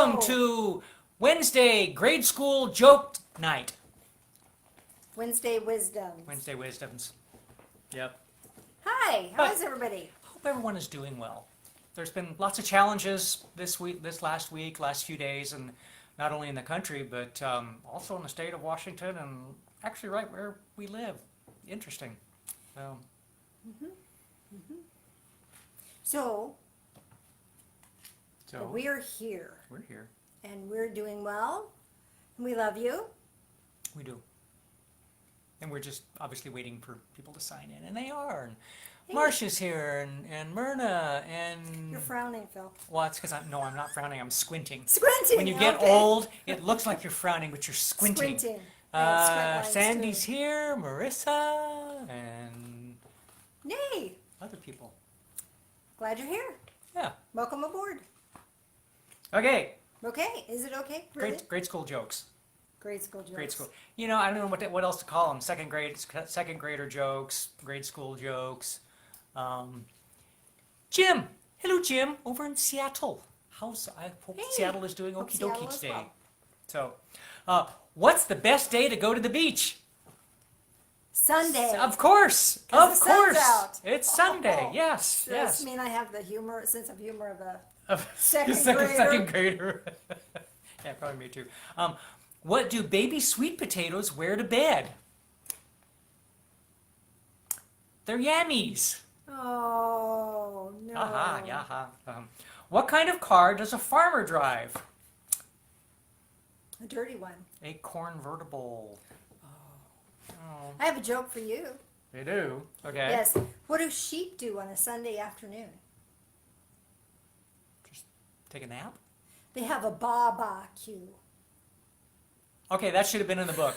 Welcome to Wednesday Grade School Joke Night. Wednesday Wisdom. Wednesday Wisdoms. Yep. Hi, how is everybody? Hope everyone is doing well. There's been lots of challenges this week, this last week, last few days, and not only in the country, but also in the state of Washington and actually right where we live. Interesting. So, So we're here we're here. and we're doing well. And we love you. We do. And we're just obviously waiting for people to sign in, and they are. And Hey. Marcia's here, and Myrna, and You're frowning, Phil. well, it's because I'm not frowning. I'm squinting. Squinting. When you get okay. old, it looks like you're frowning, but you're squinting. Squinting. Yeah, squint lines Sandy's too. here, Marissa, and Yay! other people. Glad you're here. Yeah. Welcome aboard. Okay. Okay, is it okay? Really? Grade school jokes. Grade school jokes. Grade school. You know, I don't know what else to call them. Second grader jokes, grade school jokes. Jim. Hello, Jim. Over in Seattle. I hope Hey. Seattle is doing Hope okie Seattle dokie as today. well. So, what's the best day to go to the beach? Sunday. Of course, 'Cause of the course. sun's out. It's Sunday. Oh. Yes, Does yes. this mean I have the sense of humor of a Of Second second grader. Yeah, probably me too. What do baby sweet potatoes wear to bed? They're yammies. Oh no. Aha, yaha. What kind of car does a farmer drive? A dirty one. A convertible. Oh, I have a joke for you. they do. Okay. Yes. What do sheep do on a Sunday afternoon? Just take a nap. They have a barbecue. Okay, that should have been in the book.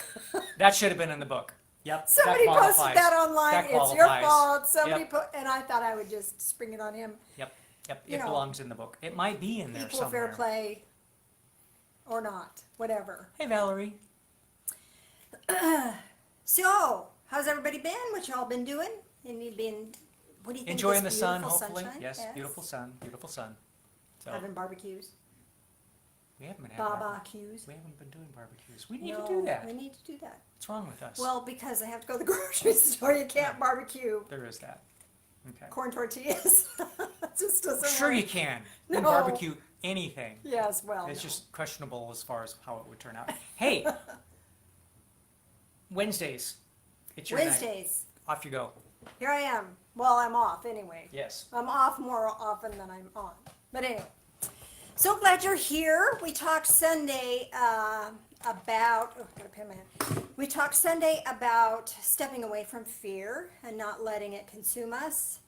That should have been in the book. Yep. Somebody that posted qualifies. that online. That It's your qualifies. fault. Somebody Yep. put, and I thought I would just spring it on him. Yep. You It know, belongs in the book. It might be in there Equal somewhere. fair play, or not, whatever. Hey, Valerie. So, how's everybody been? What y'all been doing? And you been? What do you think? of Enjoying the this sun, beautiful hopefully. sunshine? Yes, beautiful sun, beautiful sun. So Having barbecues, we haven't been having barbecues. we haven't been doing barbecues. We need No, to do that. We need to do that. What's wrong with us? Well, because I have to go to the grocery store, you can't barbecue there is that. Okay. corn tortillas. It just doesn't Sure work. you can. You can No. barbecue anything. Yes, well. It's no. just questionable as far as how it would turn out. Hey, Wednesdays. It's your night. Wednesdays. Off you go. Here I am. Well, I'm off anyway. Yes. I'm off more often than I'm on. But anyway, so glad you're here. We talked Sunday about, oh, gotta pin my hand. We talked Sunday about stepping away from fear and not letting it consume us.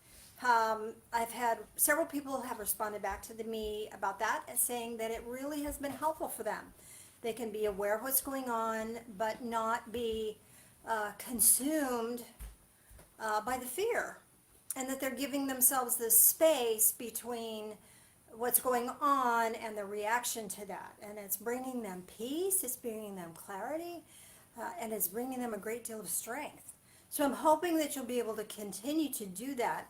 I've had several people have responded back to me about that and saying that it really has been helpful for them. They can be aware of what's going on, but not be consumed by the fear, and that they're giving themselves this space between what's going on and the reaction to that, and it's bringing them peace, it's bringing them clarity, and it's bringing them a great deal of strength. So I'm hoping that you'll be able to continue to do that,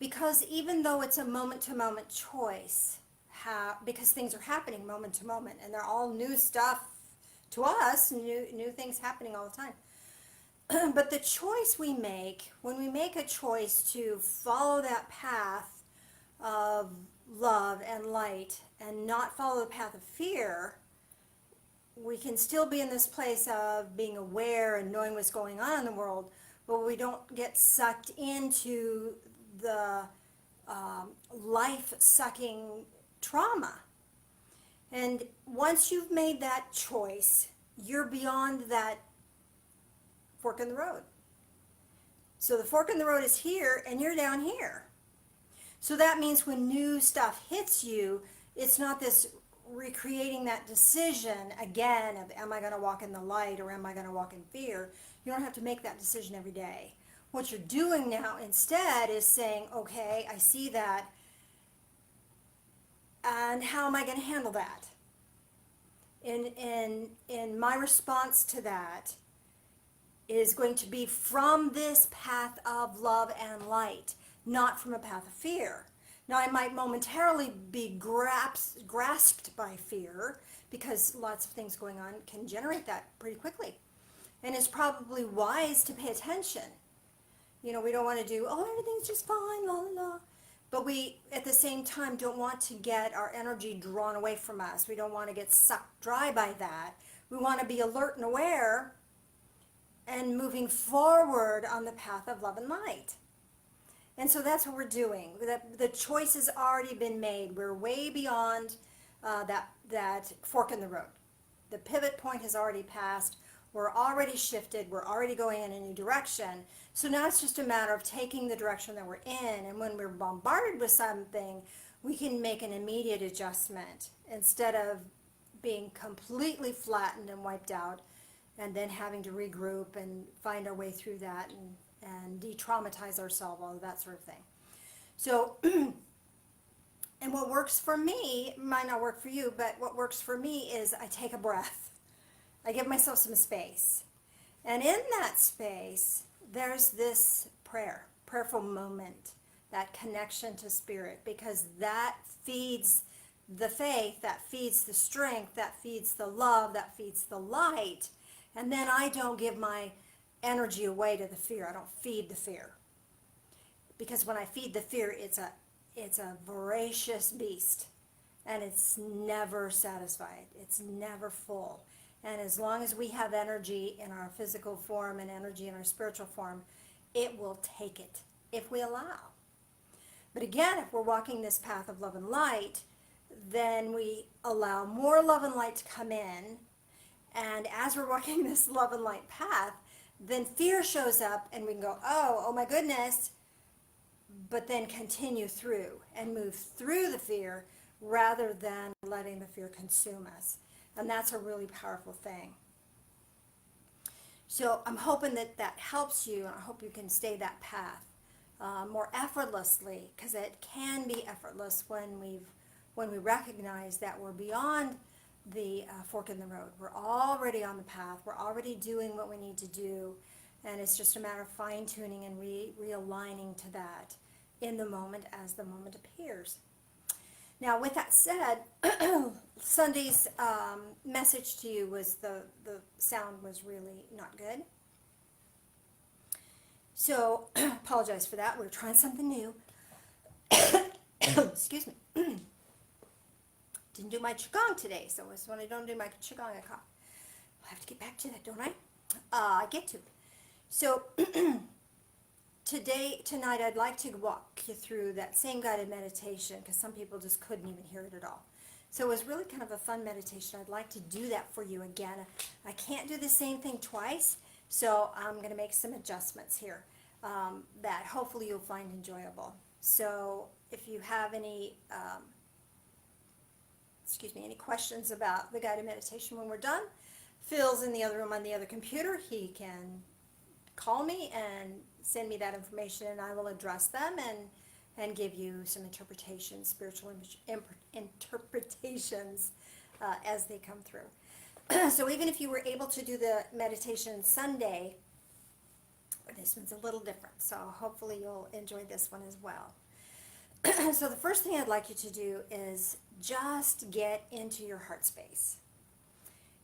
because even though it's a moment-to-moment choice, because things are happening moment to moment, and they're all new stuff to us, new things happening all the time. But the choice we make, when we make a choice to follow that path of love and light and not follow the path of fear, we can still be in this place of being aware and knowing what's going on in the world, but we don't get sucked into the life-sucking trauma. And once you've made that choice, you're beyond that fork in the road. So the fork in the road is here and you're down here. So that means when new stuff hits you, it's not this recreating that decision again of am I going to walk in the light or am I going to walk in fear. You don't have to make that decision every day. What you're doing now instead is saying, okay, I see that, and how am I going to handle that? In my response to that is going to be from this path of love and light, not from a path of fear. Now, I might momentarily be grasped by fear because lots of things going on can generate that pretty quickly. And it's probably wise to pay attention. You know, we don't want to do, oh, everything's just fine, la la la. But we, at the same time, don't want to get our energy drawn away from us. We don't want to get sucked dry by that. We want to be alert and aware and moving forward on the path of love and light. And so that's what we're doing. The choice has already been made. We're way beyond that fork in the road. The pivot point has already passed. We're already shifted. We're already going in a new direction. So now it's just a matter of taking the direction that we're in. And when we're bombarded with something, we can make an immediate adjustment instead of being completely flattened and wiped out and then having to regroup and find our way through that and de-traumatize ourselves, all of that sort of thing. So, and what works for me might not work for you, but what works for me is I take a breath. I give myself some space. And in that space, there's this prayerful moment, that connection to spirit, because that feeds the faith, that feeds the strength, that feeds the love, that feeds the light. And then I don't give my energy away to the fear. I don't feed the fear. Because when I feed the fear, it's a voracious beast. And it's never satisfied. It's never full. And as long as we have energy in our physical form and energy in our spiritual form, it will take it if we allow. But again, if we're walking this path of love and light, then we allow more love and light to come in. And as we're walking this love and light path, then fear shows up and we can go, oh my goodness, but then continue through and move through the fear rather than letting the fear consume us. And that's a really powerful thing. So I'm hoping that that helps you, and I hope you can stay that path more effortlessly, because it can be effortless when we recognize that we're beyond the fork in the road. We're already on the path. We're already doing what we need to do, and it's just a matter of fine-tuning and realigning to that in the moment as the moment appears. Now, with that said, Sunday's message to you was the sound was really not good. So, apologize for that. We're trying something new. Excuse me. Didn't do my Qigong today, so when I don't do my Qigong, I cough. I'll have to get back to that, don't I? I get to. So, tonight, I'd like to walk you through that same guided meditation, because some people just couldn't even hear it at all. So it was really kind of a fun meditation. I'd like to do that for you again. I can't do the same thing twice, so I'm going to make some adjustments here that hopefully you'll find enjoyable. So if you have any any questions about the guided meditation when we're done, Phil's in the other room on the other computer. He can call me and send me that information, and I will address them and give you some interpretations, spiritual interpretations as they come through. So even if you were able to do the meditation Sunday, this one's a little different, so hopefully you'll enjoy this one as well. So the first thing I'd like you to do is just get into your heart space.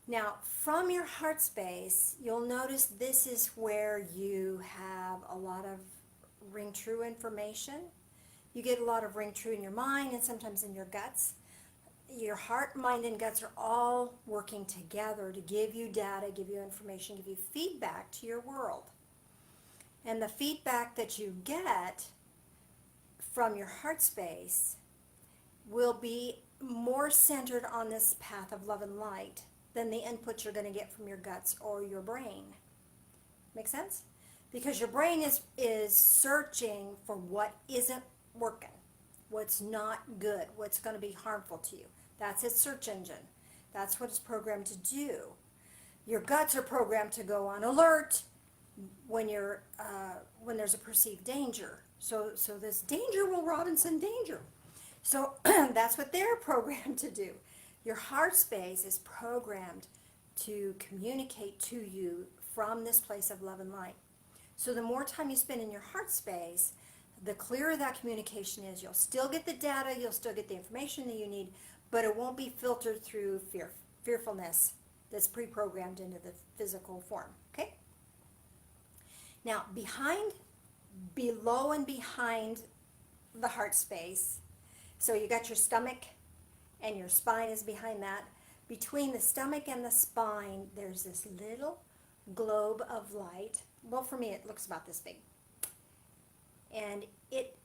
Now, from your heart space, you'll notice this is where you have a lot of ring true information. You get a lot of ring true in your mind and sometimes in your guts. Your heart, mind, and guts are all working together to give you data, give you information, give you feedback to your world. And the feedback that you get from your heart space will be more centered on this path of love and light than the input you're going to get from your guts or your brain. Make sense? Because your brain is searching for what isn't working, what's not good, what's going to be harmful to you. That's its search engine. That's what it's programmed to do. Your guts are programmed to go on alert when there's a perceived danger. So this danger, Will Robinson, danger. So that's what they're programmed to do. Your heart space is programmed to communicate to you from this place of love and light. So the more time you spend in your heart space, the clearer that communication is, you'll still get the data, you'll still get the information that you need, but it won't be filtered through fearfulness that's pre-programmed into the physical form, okay? Now, below and behind the heart space, so you got your stomach and your spine is behind that. Between the stomach and the spine, there's this little globe of light. Well, for me, it looks about this big. And it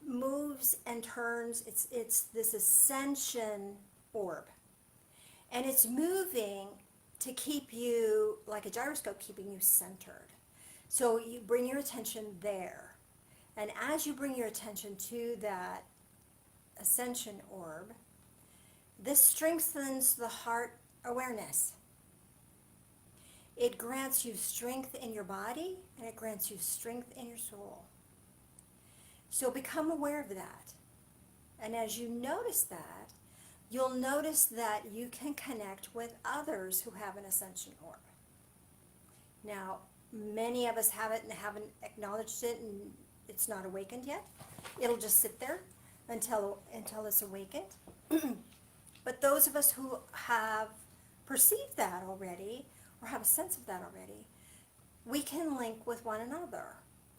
moves and turns. It's this ascension orb. And it's moving to keep you, like a gyroscope, keeping you centered. So you bring your attention there. And as you bring your attention to that ascension orb, this strengthens the heart awareness. It grants you strength in your body, and it grants you strength in your soul. So become aware of that. And as you notice that, you'll notice that you can connect with others who have an ascension orb. Now, many of us have it and haven't acknowledged it, and it's not awakened yet. It'll just sit there until it's awakened. But those of us who have perceived that already, or have a sense of that already, we can link with one another.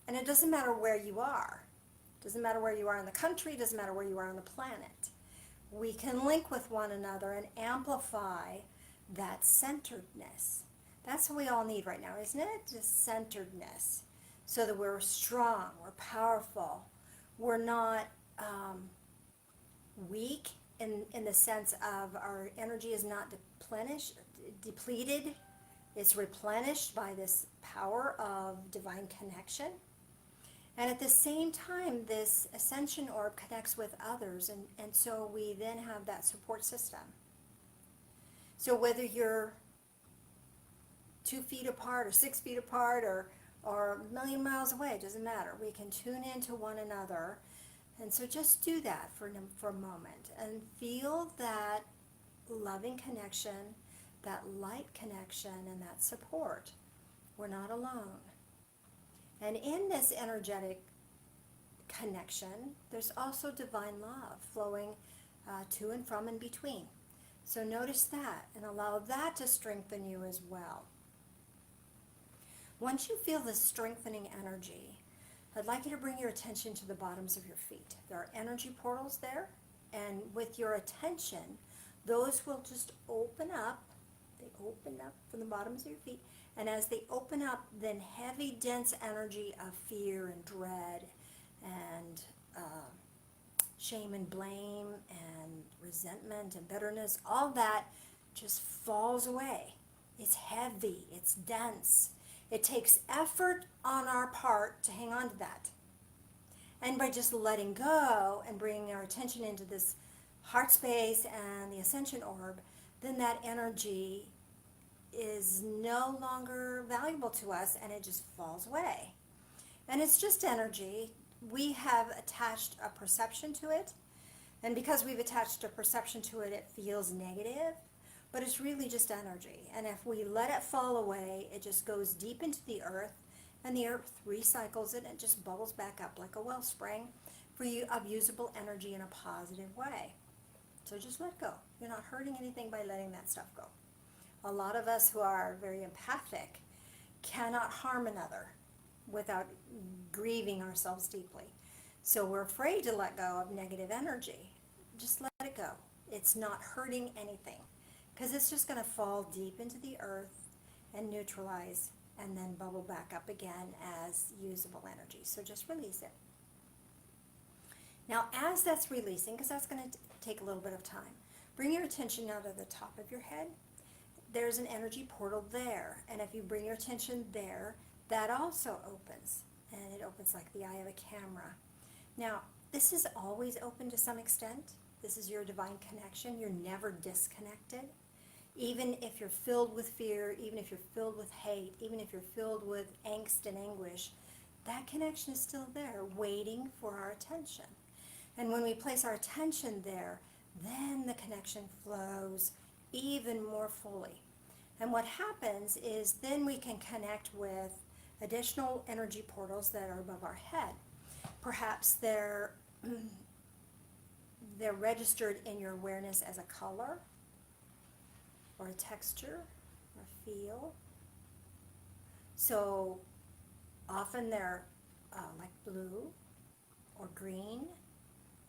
And it doesn't matter where you are. It doesn't matter where you are in the country. It doesn't matter where you are on the planet. We can link with one another and amplify that centeredness. That's what we all need right now, isn't it? Just centeredness. So that we're strong, we're powerful, we're not weak in the sense of our energy is not depleted. It's replenished by this power of divine connection. And at the same time, this ascension orb connects with others, and so we then have that support system. So whether you're 2 feet apart or 6 feet apart or a million miles away, it doesn't matter. We can tune into one another. And so just do that for a moment and feel that loving connection, that light connection, and that support. We're not alone. And in this energetic connection, there's also divine love flowing to and from and between. So notice that and allow that to strengthen you as well. Once you feel this strengthening energy, I'd like you to bring your attention to the bottoms of your feet. There are energy portals there, and with your attention, those will just open up. They open up from the bottoms of your feet, and as they open up, then heavy, dense energy of fear and dread and shame and blame and resentment and bitterness, all that just falls away. It's heavy, it's dense. It takes effort on our part to hang on to that. And by just letting go and bringing our attention into this heart space and the ascension orb, then that energy is no longer valuable to us and it just falls away. And it's just energy. We have attached a perception to it. And because we've attached a perception to it, it feels negative. But it's really just energy. And if we let it fall away, it just goes deep into the earth, and the earth recycles it and just bubbles back up like a wellspring of usable energy in a positive way. So just let go. You're not hurting anything by letting that stuff go. A lot of us who are very empathic cannot harm another without grieving ourselves deeply. So we're afraid to let go of negative energy. Just let it go. It's not hurting anything. Because it's just going to fall deep into the earth and neutralize and then bubble back up again as usable energy. So just release it. Now as that's releasing, because that's going to take a little bit of time, bring your attention now to the top of your head. There's an energy portal there. And if you bring your attention there, that also opens. And it opens like the eye of a camera. Now, this is always open to some extent. This is your divine connection. You're never disconnected. Even if you're filled with fear, even if you're filled with hate, even if you're filled with angst and anguish, that connection is still there, waiting for our attention. And when we place our attention there, then the connection flows even more fully. And what happens is then we can connect with additional energy portals that are above our head. Perhaps they're they're registered in your awareness as a color or a texture or feel. So often they're like blue or green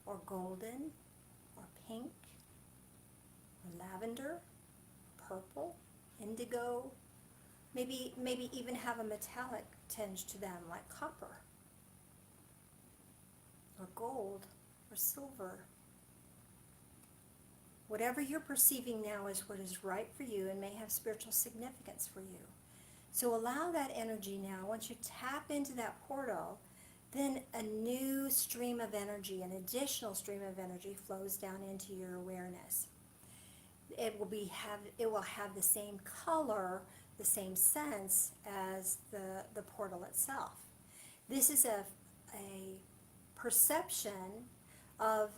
or golden or pink or lavender, purple, indigo, maybe even have a metallic tinge to them like copper or gold or silver. Whatever you're perceiving now is what is right for you and may have spiritual significance for you. So allow that energy now. Once you tap into that portal, then a new stream of energy, an additional stream of energy flows down into your awareness. It will have the same color, the same sense as the portal itself. This is a perception of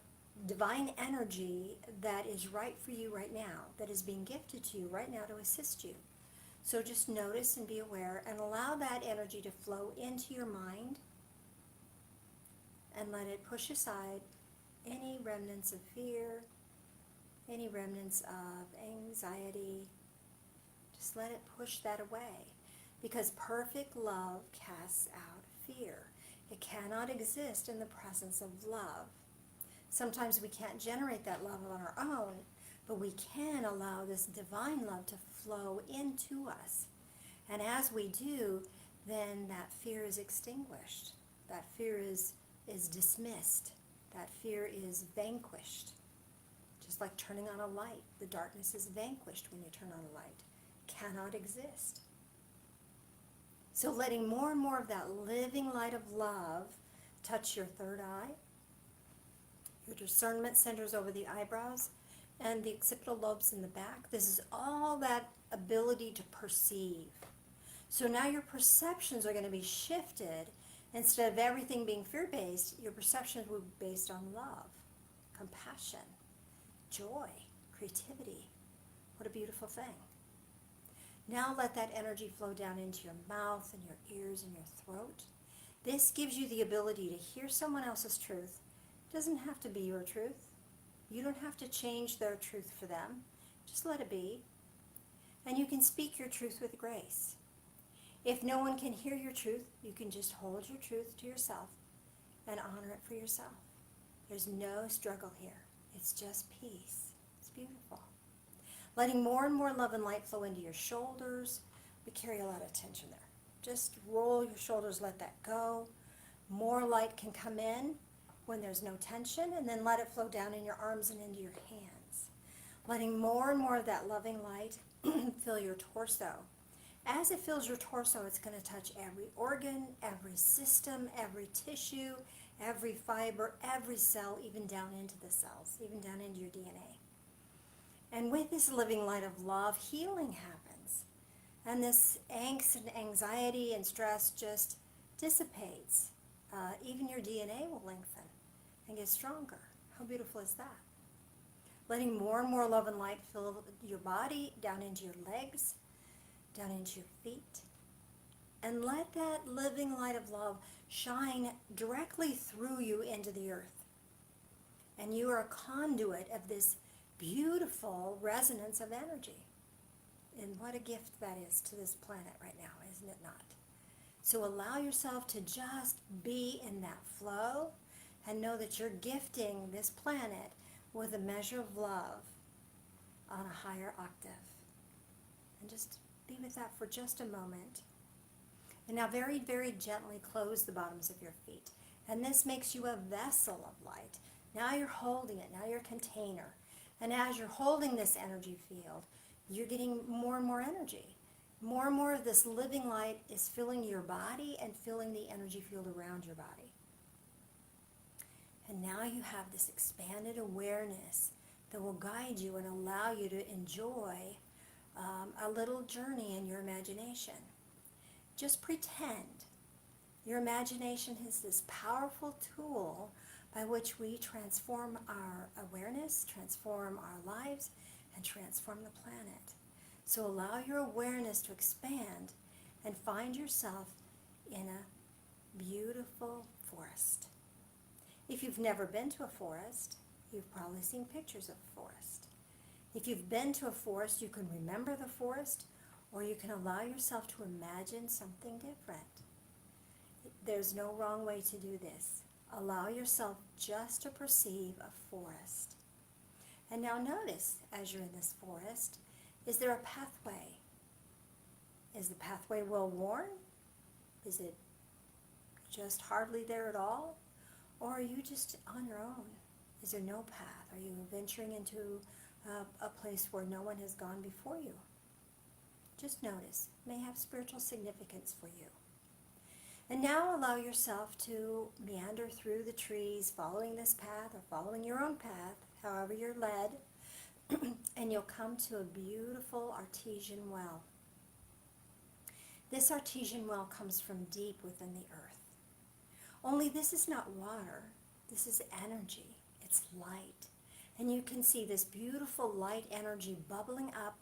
divine energy that is right for you right now, that is being gifted to you right now to assist you. So just notice and be aware and allow that energy to flow into your mind and let it push aside any remnants of fear, any remnants of anxiety. Just let it push that away, because perfect love casts out fear. It cannot exist in the presence of love. Sometimes we can't generate that love on our own, but we can allow this divine love to flow into us. And as we do, then that fear is extinguished. That fear is dismissed. That fear is vanquished. Just like turning on a light, the darkness is vanquished when you turn on a light. Cannot exist. So letting more and more of that living light of love touch your third eye, your discernment centers over the eyebrows, and the occipital lobes in the back. This is all that ability to perceive. So now your perceptions are going to be shifted. Instead of everything being fear-based, your perceptions will be based on love, compassion, joy, creativity. What a beautiful thing. Now let that energy flow down into your mouth and your ears and your throat. This gives you the ability to hear someone else's truth. It doesn't have to be your truth. You don't have to change their truth for them. Just let it be. And you can speak your truth with grace. If no one can hear your truth, you can just hold your truth to yourself and honor it for yourself. There's no struggle here. It's just peace. It's beautiful. Letting more and more love and light flow into your shoulders. We carry a lot of tension there. Just roll your shoulders, let that go. More light can come in when there's no tension, and then let it flow down in your arms and into your hands. Letting more and more of that loving light fill your torso. As it fills your torso, it's going to touch every organ, every system, every tissue, every fiber, every cell, even down into the cells, even down into your DNA. And with this living light of love, healing happens. And this angst and anxiety and stress just dissipates. Even your DNA will lengthen and get stronger. How beautiful is that? Letting more and more love and light fill your body, down into your legs, down into your feet. And let that living light of love shine directly through you into the earth. And you are a conduit of this beautiful resonance of energy. And what a gift that is to this planet right now, isn't it not? So allow yourself to just be in that flow and know that you're gifting this planet with a measure of love on a higher octave. And just be with that for just a moment. And now very, very gently close the bottoms of your feet. And this makes you a vessel of light. Now you're holding it. Now you're a container. And as you're holding this energy field, you're getting more and more energy. More and more of this living light is filling your body and filling the energy field around your body. And now you have this expanded awareness that will guide you and allow you to enjoy a little journey in your imagination. Just pretend. Your imagination is this powerful tool by which we transform our awareness, transform our lives, and transform the planet. So allow your awareness to expand and find yourself in a beautiful forest. If you've never been to a forest, you've probably seen pictures of a forest. If you've been to a forest, you can remember the forest, or you can allow yourself to imagine something different. There's no wrong way to do this. Allow yourself just to perceive a forest. And now notice, as you're in this forest, is there a pathway? Is the pathway well worn? Is it just hardly there at all? Or are you just on your own? Is there no path? Are you venturing into a place where no one has gone before you? Just notice. It may have spiritual significance for you. And now allow yourself to meander through the trees, following this path or following your own path, however you're led, and you'll come to a beautiful artesian well. This artesian well comes from deep within the earth. Only this is not water, this is energy, it's light. And you can see this beautiful light energy bubbling up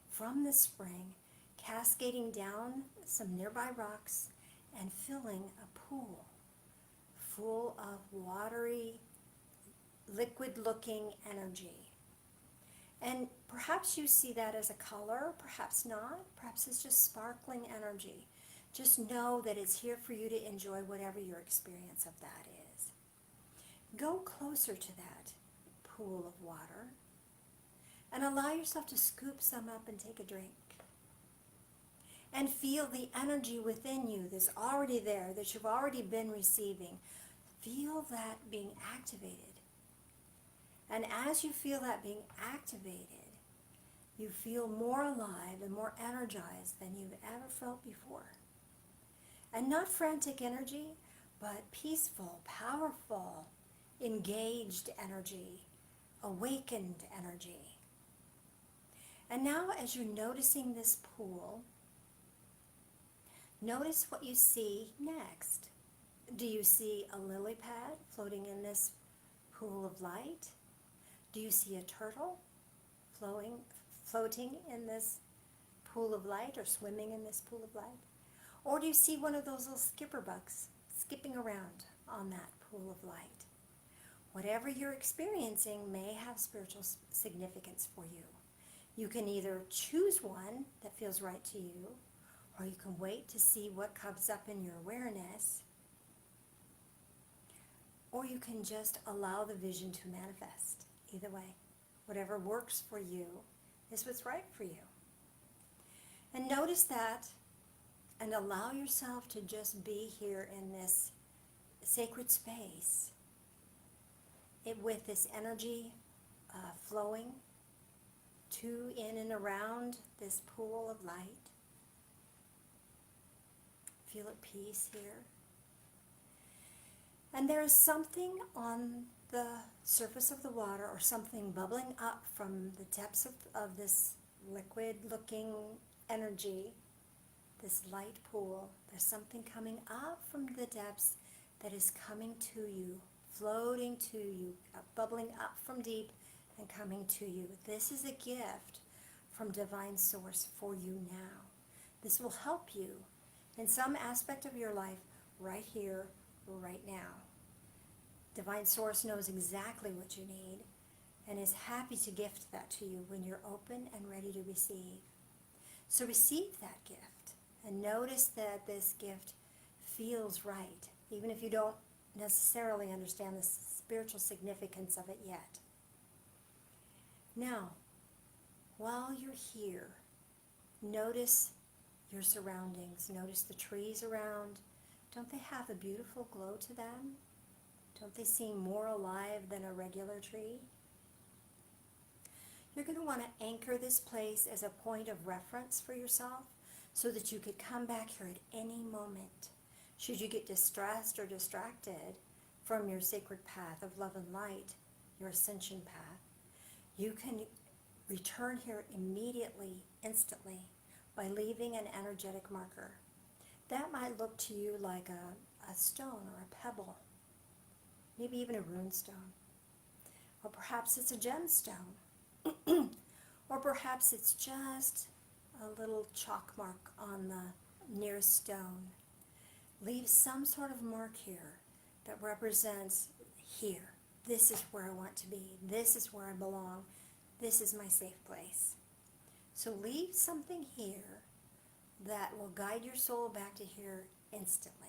from the spring, cascading down some nearby rocks and filling a pool full of watery, liquid-looking energy. And perhaps you see that as a color, perhaps not. Perhaps it's just sparkling energy. Just know that it's here for you to enjoy whatever your experience of that is. Go closer to that pool of water and allow yourself to scoop some up and take a drink. And feel the energy within you that's already there, that you've already been receiving. Feel that being activated. And as you feel that being activated, you feel more alive and more energized than you've ever felt before. And not frantic energy, but peaceful, powerful, engaged energy, awakened energy. And now as you're noticing this pool, notice what you see next. Do you see a lily pad floating in this pool of light? Do you see a turtle floating in this pool of light or swimming in this pool of light? Or do you see one of those little skipper bugs skipping around on that pool of light? Whatever you're experiencing may have spiritual significance for you. You can either choose one that feels right to you, or you can wait to see what comes up in your awareness, or you can just allow the vision to manifest. Either way, whatever works for you is what's right for you. And notice that and allow yourself to just be here in this sacred space with this energy flowing to, in, and around this pool of light. Feel at peace here. And there is something on the surface of the water, or something bubbling up from the depths of this liquid-looking energy, this light pool. There's something coming up from the depths that is coming to you, floating to you, bubbling up from deep and coming to you. This is a gift from Divine Source for you now. This will help you in some aspect of your life right here, right now. Divine Source knows exactly what you need and is happy to gift that to you when you're open and ready to receive. So receive that gift and notice that this gift feels right, even if you don't necessarily understand the spiritual significance of it yet. Now, while you're here, notice your surroundings. Notice the trees around. Don't they have a beautiful glow to them? Don't they seem more alive than a regular tree? You're going to want to anchor this place as a point of reference for yourself so that you could come back here at any moment. Should you get distressed or distracted from your sacred path of love and light, your ascension path, you can return here immediately, instantly, by leaving an energetic marker. That might look to you like a stone or a pebble, maybe even a rune stone. Or perhaps it's a gemstone. Or perhaps it's just a little chalk mark on the nearest stone. Leave some sort of mark here that represents, here. This is where I want to be. This is where I belong. This is my safe place. So leave something here that will guide your soul back to here instantly.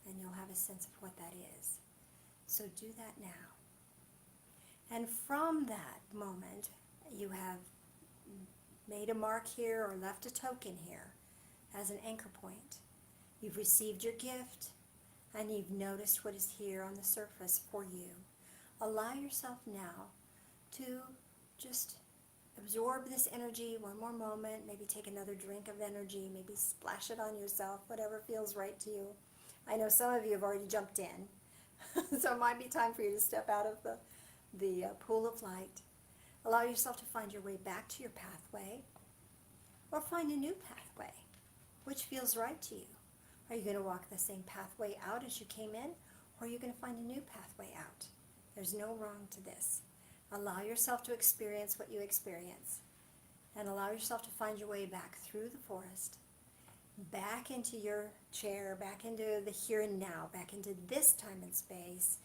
And you'll have a sense of what that is. So do that now. And from that moment, you have made a mark here or left a token here as an anchor point. You've received your gift and you've noticed what is here on the surface for you. Allow yourself now to just absorb this energy one more moment, maybe take another drink of energy, maybe splash it on yourself, whatever feels right to you. I know some of you have already jumped in, so it might be time for you to step out of the pool of light. Allow yourself to find your way back to your pathway, or find a new pathway, which feels right to you. Are you going to walk the same pathway out as you came in, or are you going to find a new pathway out? There's no wrong to this. Allow yourself to experience what you experience, and allow yourself to find your way back through the forest, back into your chair, back into the here and now, back into this time and space,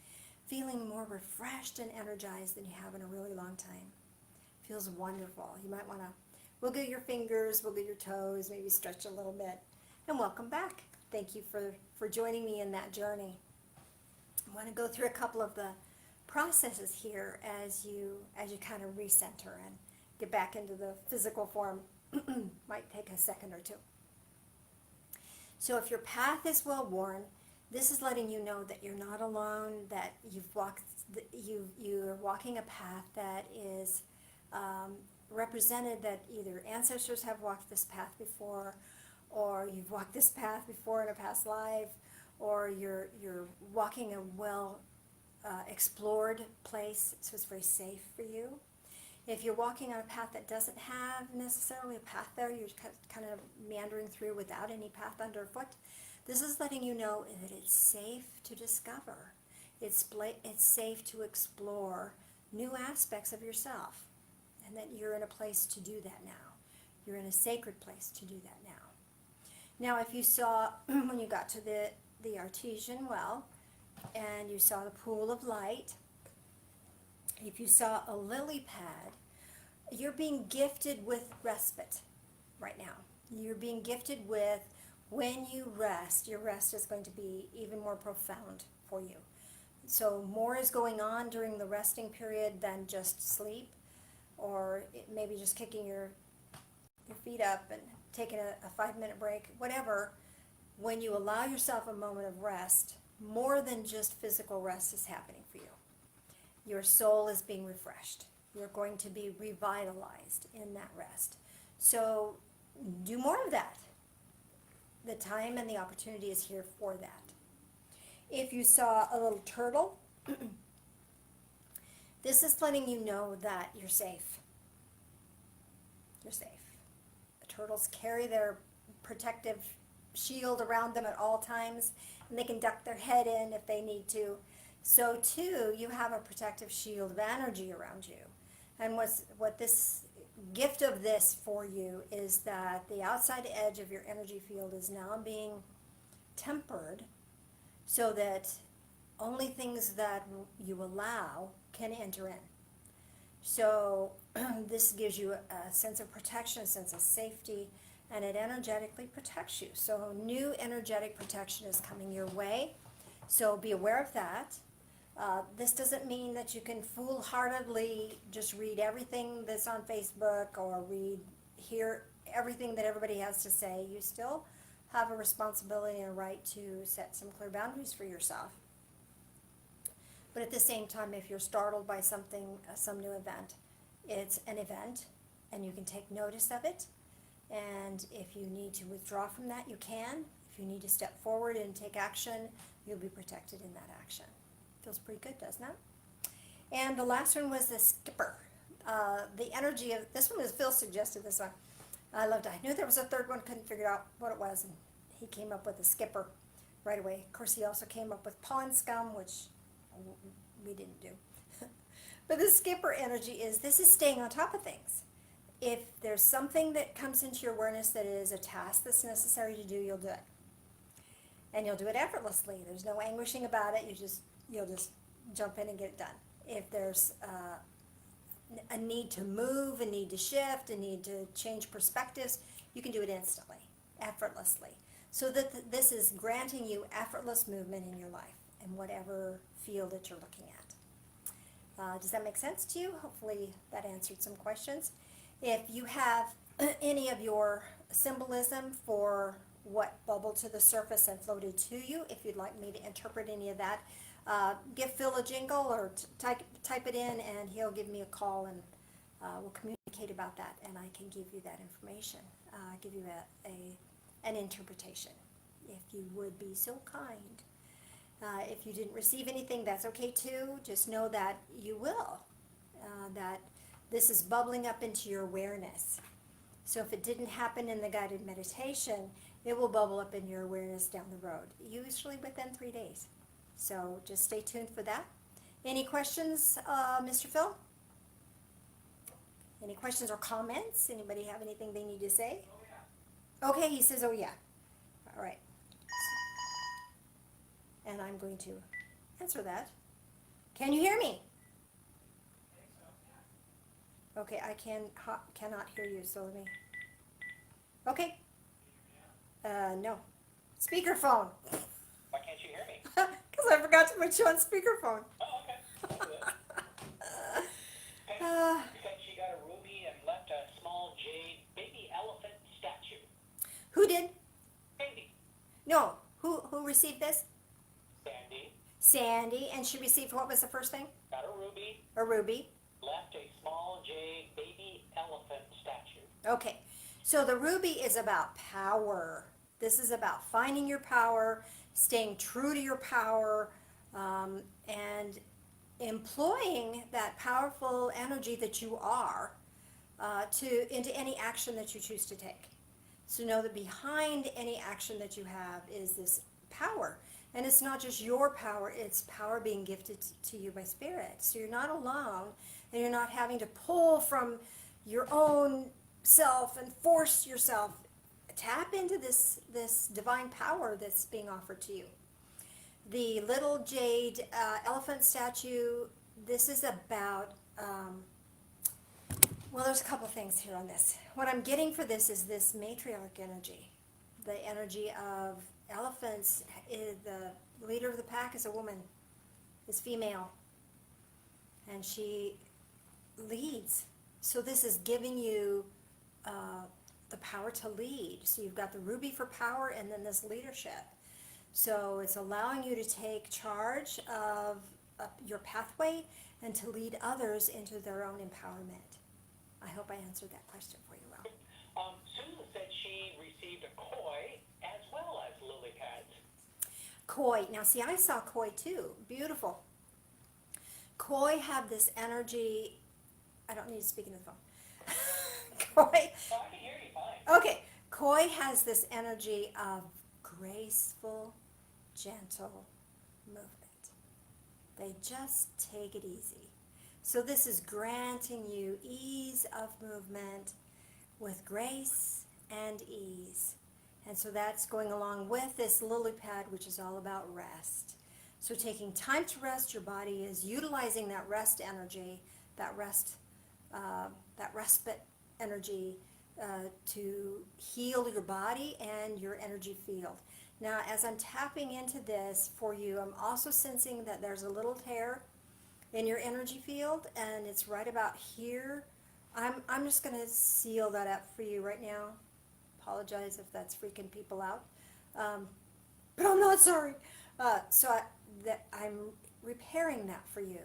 feeling more refreshed and energized than you have in a really long time. Feels wonderful. You might want to wiggle your fingers, wiggle your toes, maybe stretch a little bit, and welcome back. Thank you for joining me in that journey. I want to go through a couple of the processes here as you kind of recenter and get back into the physical form. Might take a second or two. So if your path is well worn, this is letting you know that you're not alone, that you're walking a path that is represented, that either ancestors have walked this path before, or you've walked this path before in a past life, or you're walking a well explored place, so it's very safe for you. If you're walking on a path that doesn't have necessarily a path there, you're kind of meandering through without any path underfoot, this is letting you know that it's safe to discover. It's safe to explore new aspects of yourself, and that you're in a place to do that now. You're in a sacred place to do that now. Now, if you saw, when you got to the artesian well, and you saw the pool of light, if you saw a lily pad, you're being gifted with respite right now. You're being gifted with, when you rest, your rest is going to be even more profound for you. So more is going on during the resting period than just sleep, or maybe just kicking your feet up and taking a 5-minute break, whatever. When you allow yourself a moment of rest, more than just physical rest is happening for you. Your soul is being refreshed. You're going to be revitalized in that rest. So do more of that. The time and the opportunity is here for that. If you saw a little turtle, this is letting you know that you're safe. You're safe. The turtles carry their protective shield around them at all times, and they can duck their head in if they need to. So too, you have a protective shield of energy around you. And what this gift of this for you is that the outside edge of your energy field is now being tempered, so that only things that you allow can enter in. So this gives you a sense of protection, a sense of safety, and it energetically protects you. So new energetic protection is coming your way. So be aware of that. This doesn't mean that you can foolhardily just read everything that's on Facebook or hear everything that everybody has to say. You still have a responsibility and a right to set some clear boundaries for yourself. But at the same time, if you're startled by something, some new event, it's an event, and you can take notice of it. And if you need to withdraw from that, you can. If you need to step forward and take action, you'll be protected in that action. Feels pretty good, doesn't it? And the last one was the skipper. The energy of this one is Phil suggested this one. I loved it. I knew there was a third one, couldn't figure out what it was, and he came up with the skipper right away. Of course, he also came up with pond scum, which we didn't do. But the skipper energy is, this is staying on top of things. If there's something that comes into your awareness that is a task that's necessary to do, you'll do it. And you'll do it effortlessly. There's no anguishing about it. You'll just jump in and get it done. If there's a need to move, a need to shift, a need to change perspectives, you can do it instantly, effortlessly. So that this is granting you effortless movement in your life in whatever field that you're looking at. Does that make sense to you? Hopefully that answered some questions. If you have any of your symbolism for what bubbled to the surface and floated to you, if you'd like me to interpret any of that, give Phil a jingle or type it in, and he'll give me a call, and we'll communicate about that, and I can give you that information, give you an interpretation, if you would be so kind. If you didn't receive anything, that's okay too. Just know that you will, that this is bubbling up into your awareness. So if it didn't happen in the guided meditation, it will bubble up in your awareness down the road, usually within 3 days. So just stay tuned for that. Any questions, Mr. Phil? Any questions or comments? Anybody have anything they need to say? Oh, yeah. Okay, he says, oh yeah. All right. And I'm going to answer that. Can you hear me? Okay, I cannot hear you, so let me. Okay. No. Speakerphone. Why can't you hear me? Because I forgot to put you on speakerphone. Oh, okay. I'll do it. Uh, Said she got a ruby and left a small jade baby elephant statue. Who did? Baby. No. Who received this? Sandy Sandy. And she received, what was the first thing? got a ruby, A ruby. left a small jade baby elephant statue. Okay. So the ruby is about power. This is about finding your power, staying true to your power, and employing that powerful energy that you are into any action that you choose to take. So know that behind any action that you have is this power. And it's not just your power, it's power being gifted to you by Spirit. So you're not alone, and you're not having to pull from your own self and force yourself. Tap into this divine power that's being offered to you. The little jade elephant statue, this is about, well, there's a couple things here on this. What I'm getting for this is this matriarch energy. The energy of elephants, the leader of the pack is a woman, is female, and she leads. So this is giving you the power to lead. So you've got the ruby for power, and then this leadership. So it's allowing you to take charge of your pathway and to lead others into their own empowerment. I hope I answered that question for you well. Susan said she received a koi as well as lily pads. Koi. Now see, I saw koi too. Beautiful. Koi have this energy. I don't need to speak into the phone. Koi. Oh, I can hear you fine. Okay. Koi has this energy of graceful, gentle movement. They just take it easy. So this is granting you ease of movement with grace and ease. And so that's going along with this lily pad, which is all about rest. So taking time to rest, your body is utilizing that rest energy, that respite energy to heal your body and your energy field. Now, as I'm tapping into this for you, I'm also sensing that there's a little tear in your energy field, and it's right about here. I'm just going to seal that up for you right now. Apologize if that's freaking people out, but I'm not sorry. I'm repairing that for you.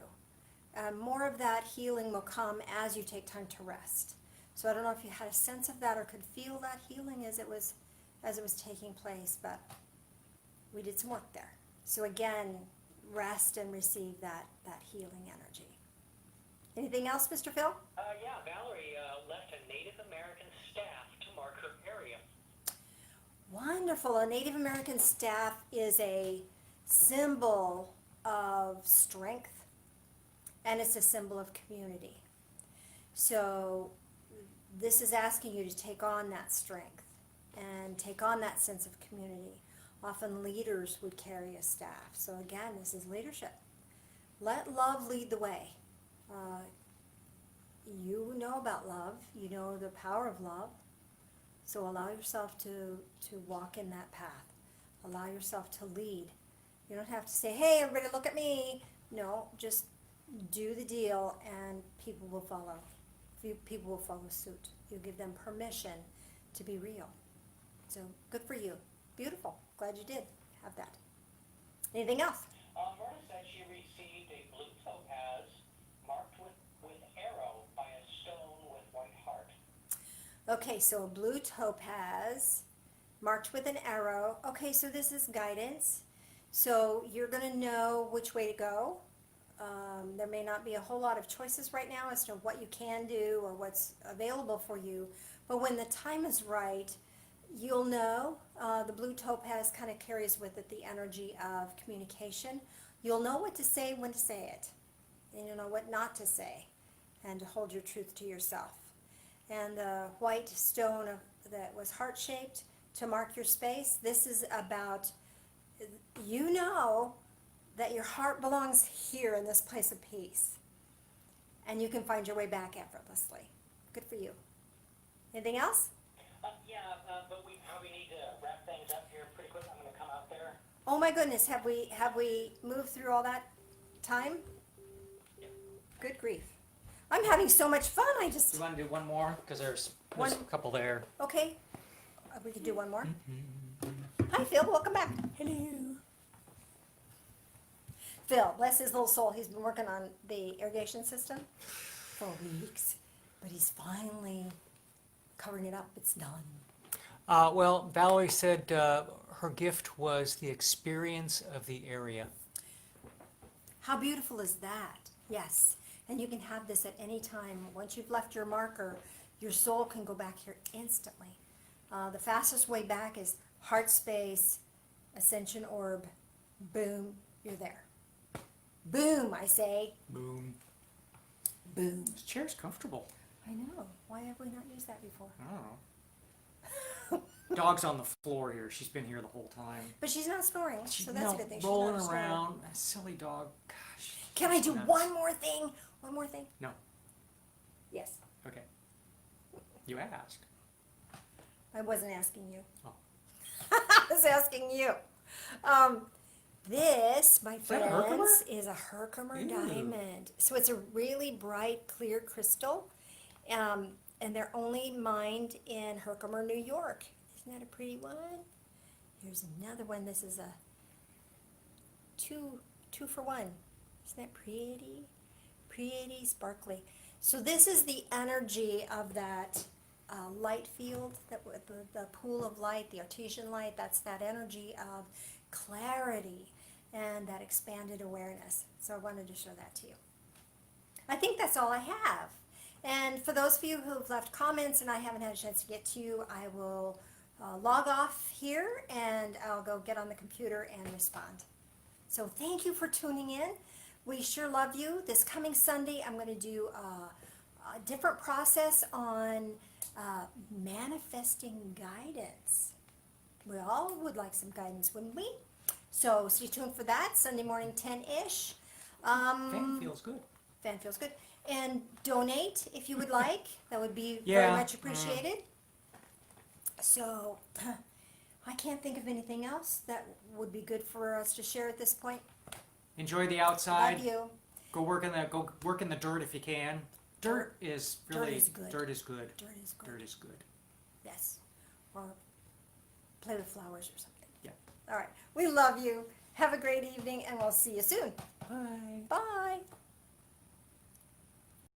More of that healing will come as you take time to rest. So I don't know if you had a sense of that or could feel that healing as it was taking place, but we did some work there. So again, rest and receive that healing energy. Anything else, Mr. Phil? Yeah, Valerie left a Native American staff to mark her area. Wonderful. A Native American staff is a symbol of strength, and it's a symbol of community. So this is asking you to take on that strength and take on that sense of community. Often leaders would carry a staff. So again, this is leadership. let love lead the way. You know about love. You know the power of love. So allow yourself to walk in that path. Allow yourself to lead. You don't have to say, hey, everybody, look at me. No, just do the deal and people will follow. People will follow suit. You give them permission to be real. So good for you. Beautiful. Glad you did have that. Anything else? Myrna said she received a blue topaz marked with arrow by a stone with white heart. Okay, so a blue topaz marked with an arrow. Okay, so this is guidance. So you're going to know which way to go. There may not be a whole lot of choices right now as to what you can do or what's available for you, but when the time is right, you'll know. The blue topaz kind of carries with it the energy of communication. You'll know what to say when to say it, and you'll know what not to say, and to hold your truth to yourself. And the white stone that was heart-shaped to mark your space, this is about, you know that your heart belongs here in this place of peace. And you can find your way back effortlessly. Good for you. Anything else? But we probably need to wrap things up here pretty quick. I'm going to come out there. Oh my goodness, have we moved through all that time? Good grief. I'm having so much fun, I just, You want to do one more? Because there's One- a couple there. okay. We could do one more. Hi Phil, welcome back. Hello. Phil, bless his little soul, he's been working on the irrigation system for weeks, but he's finally covering it up, it's done. Well, Valerie said her gift was the experience of the area. How beautiful is that? Yes. And you can have this at any time. Once you've left your marker, your soul can go back here instantly. The fastest way back is heart space, ascension orb, boom, you're there. Boom, I say. Boom. Boom. This chair's comfortable. I know. Why have we not used that before? I don't know. Dog's on the floor here. She's been here the whole time. But she's not snoring, She's so that's a good thing. She's rolling not snoring. around. That silly dog. Gosh. Can I do Nuts. one more thing? One more thing? No. Yes. Okay. You asked. I wasn't asking you. Oh. I was asking you. This, my that a Herkimer? friends, is a Herkimer Ew. diamond. So it's a really bright, clear crystal. And they're only mined in Herkimer, New York. Isn't that a pretty one? Here's another one. This is a two for one. Isn't that pretty? Pretty, sparkly. So this is the energy of that light field, that the pool of light, the artesian light. That's that energy of clarity and that expanded awareness. So I wanted to show that to you. I think that's all I have. And for those of you who've left comments and I haven't had a chance to get to you, I will log off here and I'll go get on the computer and respond. So thank you for tuning in. We sure love you. This coming Sunday, I'm going to do a different process on manifesting guidance. We all would like some guidance, wouldn't we? So stay tuned for that, Sunday morning, 10-ish. Fan feels good. Fan feels good. And donate if you would like. That would be Yeah, very much appreciated. So I can't think of anything else that would be good for us to share at this point. Enjoy the outside. Love you. Go work in the dirt if you can. Dirt is really is good. Dirt is good. Dirt is good. Dirt is good. Yes. Or play with flowers or something. Yeah. All right. We love you. Have a great evening and we'll see you soon. Bye. Bye.